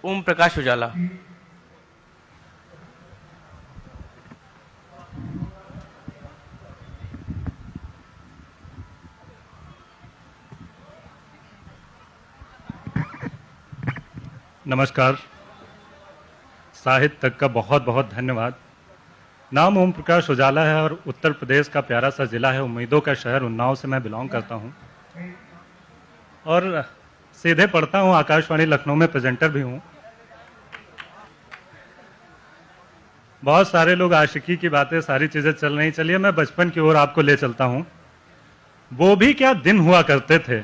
ओम प्रकाश उजाला। नमस्कार। साहित्य तक का बहुत बहुत धन्यवाद। नाम ओम प्रकाश उजाला है और उत्तर प्रदेश का प्यारा सा ज़िला है, उम्मीदों का शहर उन्नाव से मैं बिलोंग करता हूं और सीधे पढ़ता हूं। आकाशवाणी लखनऊ में प्रेजेंटर भी हूं। बहुत सारे लोग आशिकी की बातें, सारी चीज़ें चल रही, चलिए मैं बचपन की ओर आपको ले चलता हूं। वो भी क्या दिन हुआ करते थे,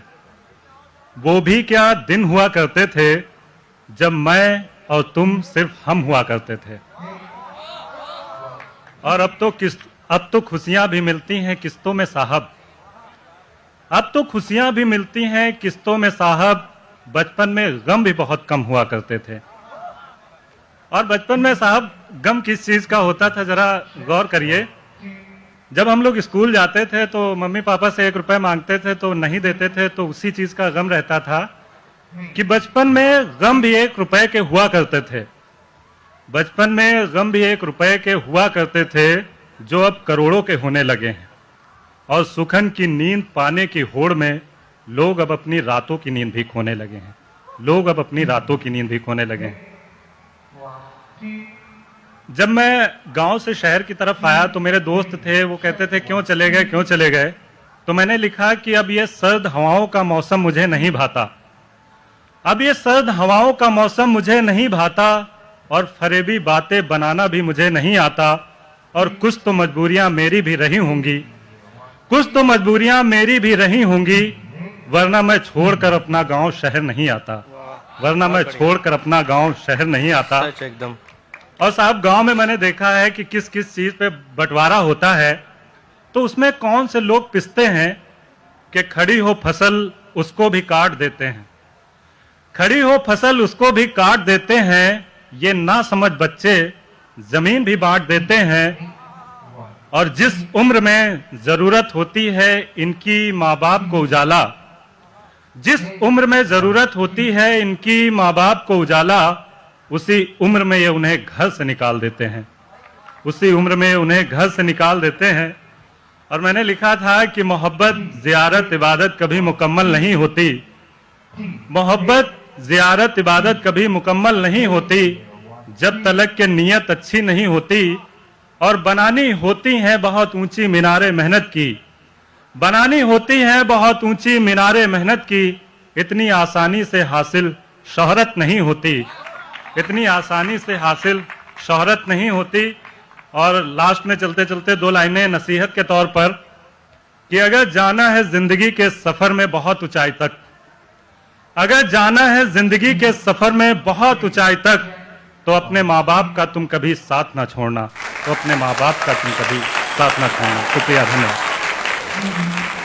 वो भी क्या दिन हुआ करते थे जब मैं और तुम सिर्फ हम हुआ करते थे। और अब तो खुशियां भी मिलती हैं किस्तों में साहब, अब तो खुशियां भी मिलती हैं किस्तों में साहब। बचपन में गम भी बहुत कम हुआ करते थे। और बचपन में साहब गम किस चीज का होता था, जरा गौर करिए। जब हम लोग स्कूल जाते थे तो मम्मी पापा से 1 रुपए मांगते थे तो नहीं देते थे, तो उसी चीज का गम रहता था कि बचपन में गम भी 1 रुपए के हुआ करते थे। बचपन में गम भी 1 रुपए के हुआ करते थे जो अब करोड़ों के होने लगे हैं। और सुखन की नींद पाने की होड़ में लोग अब अपनी रातों की नींद भी खोने लगे हैं। लोग अब अपनी रातों की नींद भी खोने लगे हैं। जब मैं गांव से शहर की तरफ आया तो मेरे दोस्त थे, वो कहते थे क्यों चले गए, क्यों चले गए। तो मैंने लिखा कि अब ये सर्द हवाओं का मौसम मुझे नहीं भाता, अब ये सर्द हवाओं का मौसम मुझे नहीं भाता, और फरेबी बातें बनाना भी मुझे नहीं आता। और कुछ तो मजबूरियां मेरी भी रही होंगी, कुछ तो मजबूरियां मेरी भी रही होंगी, वरना मैं छोड़कर अपना गांव शहर नहीं आता, वरना मैं छोड़कर अपना गांव शहर नहीं आता। एकदम। और साहब गांव में मैंने देखा है कि किस किस चीज पे बंटवारा होता है, तो उसमें कौन से लोग पिसते हैं कि खड़ी हो फसल उसको भी काट देते हैं, खड़ी हो फसल उसको भी काट देते हैं। ये ना समझ बच्चे जमीन भी बांट देते हैं। और जिस उम्र में जरूरत होती है इनकी माँ बाप को उजाला, जिस उम्र में जरूरत होती है इनकी माँ बाप को उजाला, उसी उम्र में ये उन्हें घर से निकाल देते हैं, उसी उम्र में उन्हें घर से निकाल देते हैं। और मैंने लिखा था कि मोहब्बत ज़ियारत इबादत कभी मुकम्मल नहीं होती, मोहब्बत ज़ियारत इबादत कभी मुकम्मल नहीं होती जब तलक के नियत अच्छी नहीं होती। और बनानी होती हैं बहुत ऊंची मीनारे मेहनत की, बनानी होती हैं बहुत ऊंची मीनारे मेहनत की, इतनी आसानी से हासिल शोहरत नहीं होती, इतनी आसानी से हासिल शोहरत नहीं होती। और लास्ट में चलते चलते 2 लाइनें नसीहत के तौर पर कि अगर जाना है जिंदगी के सफर में बहुत ऊंचाई तक, अगर जाना है जिंदगी के सफर में बहुत ऊंचाई तक, तो अपने माँ बाप का तुम कभी साथ ना छोड़ना, तो अपने माँ बाप का तुम कभी साथ ना छोड़ना। शुक्रिया, धन्यवाद।